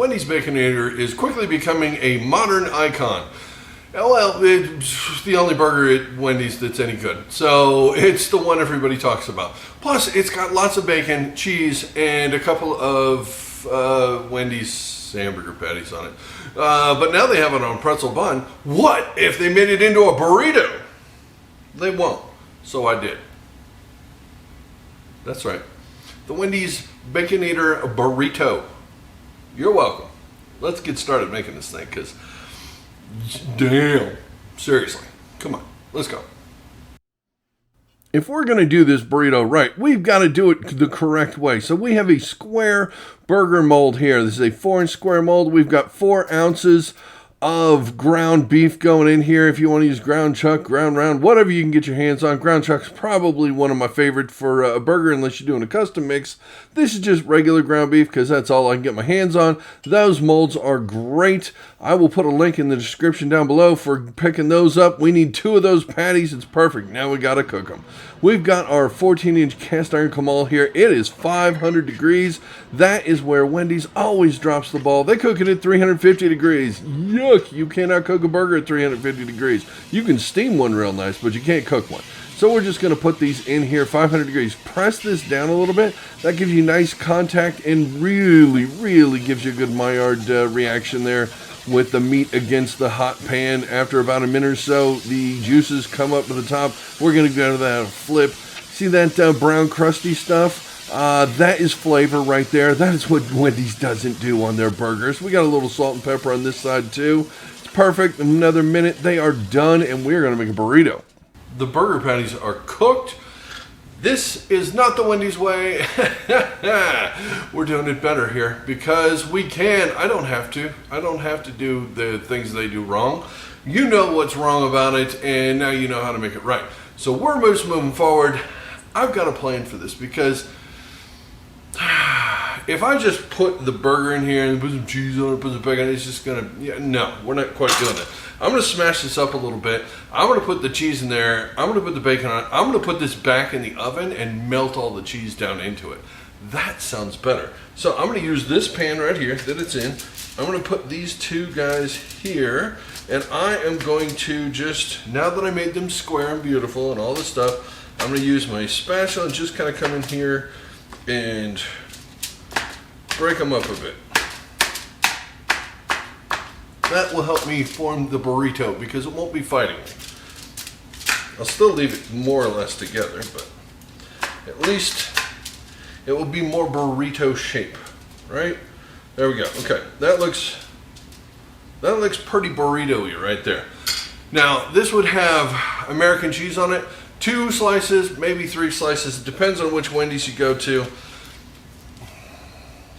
Wendy's Baconator is quickly becoming a modern icon. Well, it's the only burger at Wendy's that's any good. So it's the one everybody talks about. Plus, it's got lots of bacon, cheese, and a couple of Wendy's hamburger patties on it. But now they have it on pretzel bun. What if they made it into a burrito? They won't. So I did. That's right. The Wendy's Baconator Burrito. You're welcome. Let's get started making this thing, because damn, seriously, come on, let's go. If we're going to do this burrito right, we've got to do it the correct way. So we have a square burger mold here. This is a 4-inch square mold. We've got 4 ounces of ground beef going in here. If you want to use ground chuck, ground round, whatever you can get your hands on. Ground chuck's probably one of my favorite for a burger, unless you're doing a custom mix. This is just regular ground beef because that's all I can get my hands on. Those molds are great. I will put a link in the description down below for picking those up. We need 2 of those patties. It's perfect. Now we got to cook them. We've got our 14-inch cast iron kamal here. It is 500 degrees. That is where Wendy's always drops the ball. They cook it at 350 degrees. Yuck, you cannot cook a burger at 350 degrees. You can steam one real nice, but you can't cook one. So we're just going to put these in here, 500 degrees. Press this down a little bit. That gives you nice contact and really gives you a good Maillard reaction there with the meat against the hot pan. After about a minute or so, the juices come up to the top. We're going to go to that flip. See that brown crusty stuff? That is flavor right there. That is what Wendy's doesn't do on their burgers. We got a little salt and pepper on this side too. It's perfect. Another minute, they are done, and we're going to make a burrito. The burger patties are cooked. This is not the Wendy's way. We're doing it better here because we can. I don't have to do the things they do wrong. You know what's wrong about it, and now you know how to make it right. So we're just moving forward. I've got a plan for this, because if I just put the burger in here and put some cheese on it, put some bacon, it's just gonna, no, we're not quite doing that. I'm gonna smash this up a little bit. I'm gonna put the cheese in there. I'm gonna put the bacon on it. I'm gonna put this back in the oven and melt all the cheese down into it. That sounds better. So I'm gonna use this pan right here that it's in. I'm gonna put these 2 guys here, and I am going to just, now that I made them square and beautiful and all this stuff, I'm gonna use my spatula and just kind of come in here and break them up a bit. That will help me form the burrito because it won't be fighting me. I'll still leave it more or less together, but at least it will be more burrito shape, right? There we go. Okay, that looks pretty burrito-y right there. Now, this would have American cheese on it. 2 slices, maybe 3 slices. It depends on which Wendy's you go to.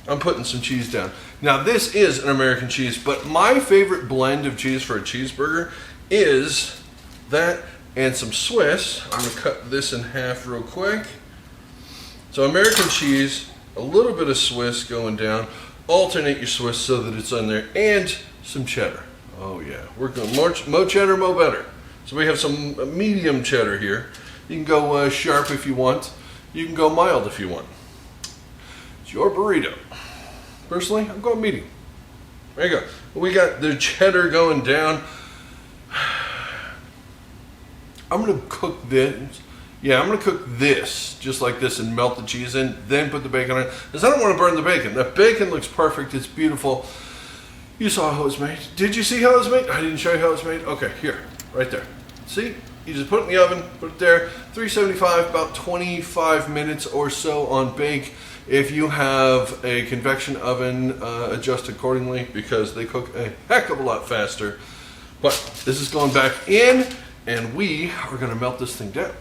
I'm putting some cheese down. Now, this is an American cheese, but my favorite blend of cheese for a cheeseburger is that and some Swiss. I'm going to cut this in half real quick. So American cheese, a little bit of Swiss going down. Alternate your Swiss so that it's on there, and some cheddar. Oh yeah, we're going more cheddar, more better. So we have some medium cheddar here. You can go sharp if you want. You can go mild if you want. It's your burrito. Personally, I'm going medium. There you go. We got the cheddar going down. I'm going to cook this. Yeah, I'm going to cook this just like this and melt the cheese in, then put the bacon on it. Because I don't want to burn the bacon. The bacon looks perfect. It's beautiful. You saw how it was made. Did you see how it was made? I didn't show you how it was made. Okay, here, right there. See? You just put it in the oven, put it there, 375, about 25 minutes or so on bake. If you have a convection oven, adjust accordingly because they cook a heck of a lot faster. But this is going back in, and we are going to melt this thing down.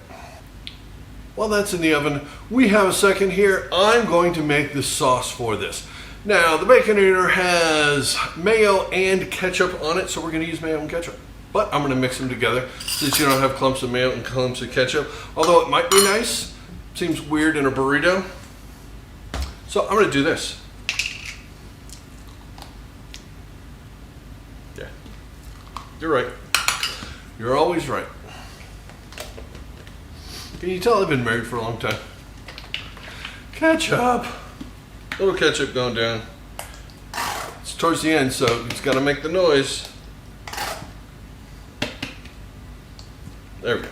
While that's in the oven, we have a second here. I'm going to make the sauce for this. Now, the Baconator has mayo and ketchup on it, so we're going to use mayo and ketchup. But I'm going to mix them together since you don't have clumps of mayo and clumps of ketchup. Although it might be nice. Seems weird in a burrito. So I'm going to do this. Yeah. You're right. You're always right. Can you tell I've been married for a long time? Ketchup. A little ketchup going down. It's towards the end, so it's got to make the noise. There we go.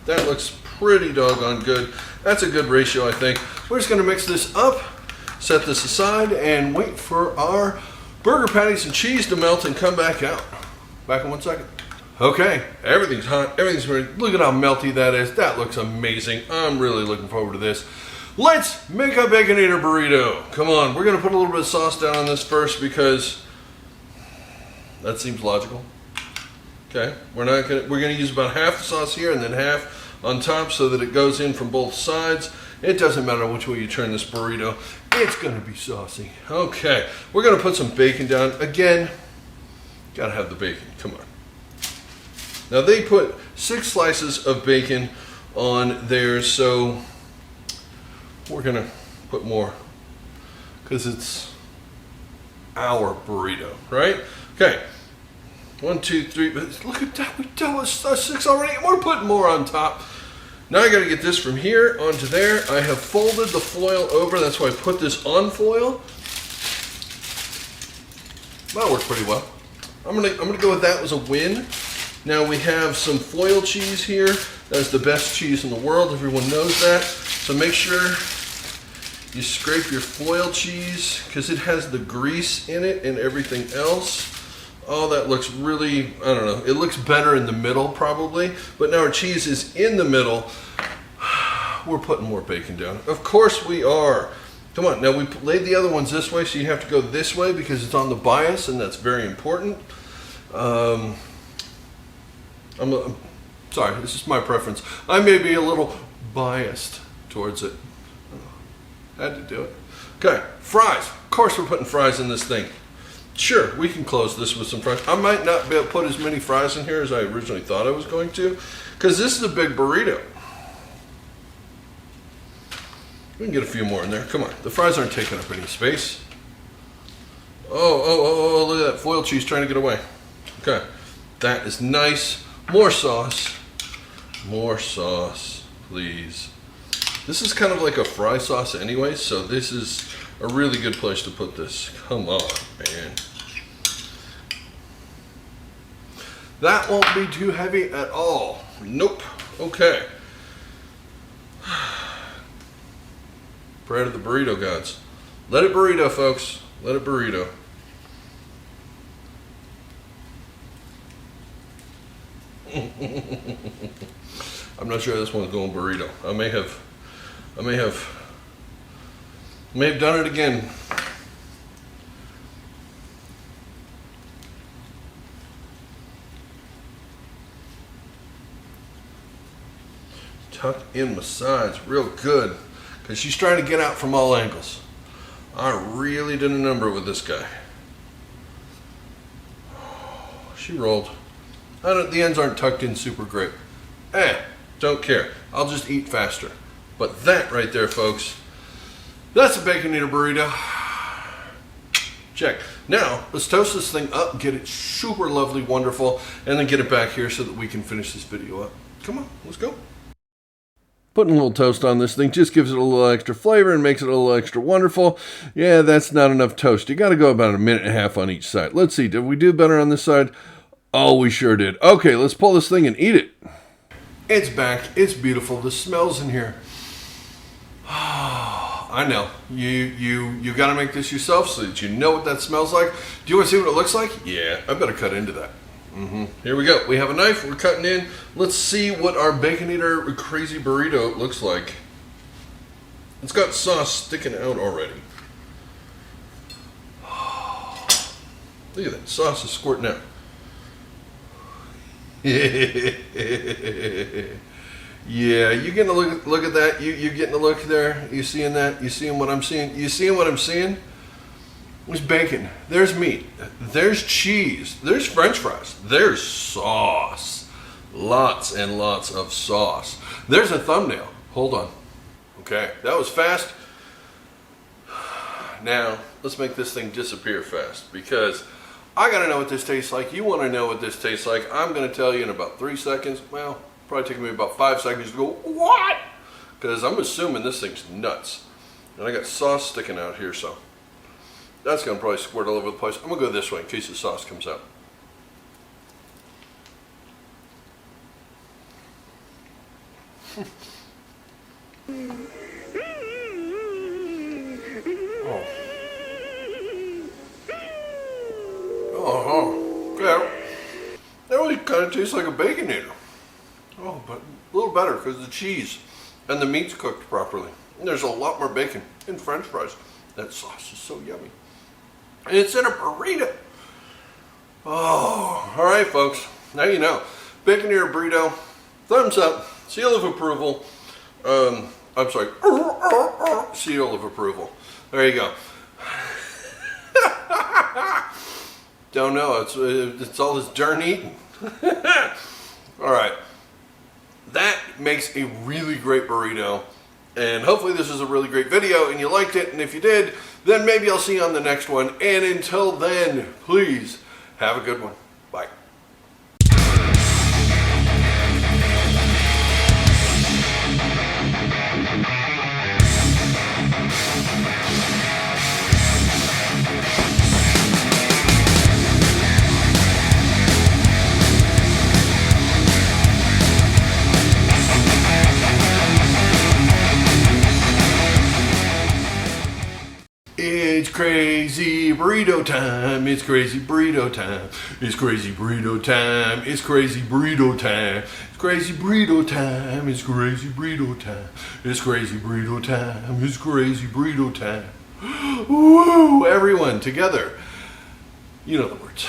That looks pretty doggone good. That's a good ratio, I think. We're just going to mix this up, set this aside, and wait for our burger patties and cheese to melt and come back out. Back in 1 second. Okay, everything's hot, everything's ready. Look at how melty that is. That looks amazing. I'm really looking forward to this. Let's make a Baconator burrito. Come on, we're gonna put a little bit of sauce down on this first because that seems logical. Okay, we're gonna use about half the sauce here and then half on top so that it goes in from both sides. It doesn't matter which way you turn this burrito, it's gonna be saucy. Okay, we're gonna put some bacon down. Again, gotta have the bacon, come on. Now they put 6 slices of bacon on theirs, so we're gonna put more because it's our burrito, right? Okay, 1, 2, 3, but look at that, we done with 6 already, and we're putting more on top. Now I gotta get this from here onto there. I have folded the foil over, that's why I put this on foil. That worked pretty well. I'm gonna go with that as a win. Now we have some foil cheese here. That's the best cheese in the world, everyone knows that. So make sure you scrape your foil cheese because it has the grease in it and everything else. Oh, that looks really, I don't know, it looks better in the middle probably, but now our cheese is in the middle. We're putting more bacon down. Of course we are. Come on, now we laid the other ones this way, so you have to go this way because it's on the bias, and that's very important. I'm sorry, this is my preference. I may be a little biased towards it. Had to do it. Okay, fries. Of course we're putting fries in this thing. Sure, we can close this with some fries. I might not be able to put as many fries in here as I originally thought I was going to, because this is a big burrito. We can get a few more in there. Come on, the fries aren't taking up any space. Oh, look at that foil cheese trying to get away. Okay, that is nice. More sauce, please. This is kind of like a fry sauce anyway, so this is a really good place to put this. Come on, man. That won't be too heavy at all. Nope. Okay. Prayer to the burrito gods. Let it burrito, folks. Let it burrito. I'm not sure this one's going burrito. I may have done it again. Tuck in my sides real good because she's trying to get out from all angles. I really did a number with this guy. She rolled. The ends aren't tucked in super great. Don't care. I'll just eat faster. But that right there, folks, that's a Baconator burrito. Check. Now, let's toast this thing up, get it super lovely, wonderful, and then get it back here so that we can finish this video up. Come on, let's go. Putting a little toast on this thing just gives it a little extra flavor and makes it a little extra wonderful. Yeah, that's not enough toast. You got to go about 1.5 minutes on each side. Let's see, did we do better on this side? Oh, we sure did. Okay, let's pull this thing and eat it. It's back. It's beautiful. The smell's in here. I know. You got to make this yourself so that you know what that smells like. Do you want to see what it looks like? Yeah, I better cut into that. Here we go. We have a knife. We're cutting in. Let's see what our Baconator crazy burrito looks like. It's got sauce sticking out already. Look at that. Sauce is squirting out. Yeah, you getting a look at that? You getting a look there? You seeing that? You seeing what I'm seeing? You seeing what I'm seeing? There's bacon. There's meat. There's cheese. There's French fries. There's sauce. Lots and lots of sauce. There's a thumbnail. Hold on. Okay, that was fast. Now, let's make this thing disappear fast because I gotta know what this tastes like. You wanna know what this tastes like. I'm gonna tell you in about 3 seconds. Well, probably take me about 5 seconds to go, what? Because I'm assuming this thing's nuts. And I got sauce sticking out here, so. That's gonna probably squirt all over the place. I'm gonna go this way in case the sauce comes out. Oh, yeah. That really kind of tastes like a Baconator. Oh, but a little better because the cheese and the meat's cooked properly. And there's a lot more bacon in French fries. That sauce is so yummy. And it's in a burrito. Oh, all right, folks. Now you know. Baconator burrito. Thumbs up. Seal of approval. I'm sorry. Seal of approval. There you go. Don't know. It's all this darn eating. All right. That makes a really great burrito. And hopefully this is a really great video and you liked it. And if you did, then maybe I'll see you on the next one. And until then, please have a good one. Bye. It's crazy burrito time. It's crazy burrito time. It's crazy burrito time. It's crazy burrito time. It's crazy burrito time. It's crazy burrito time. It's crazy burrito time. It's crazy burrito time. Woo! Everyone together. You know the words.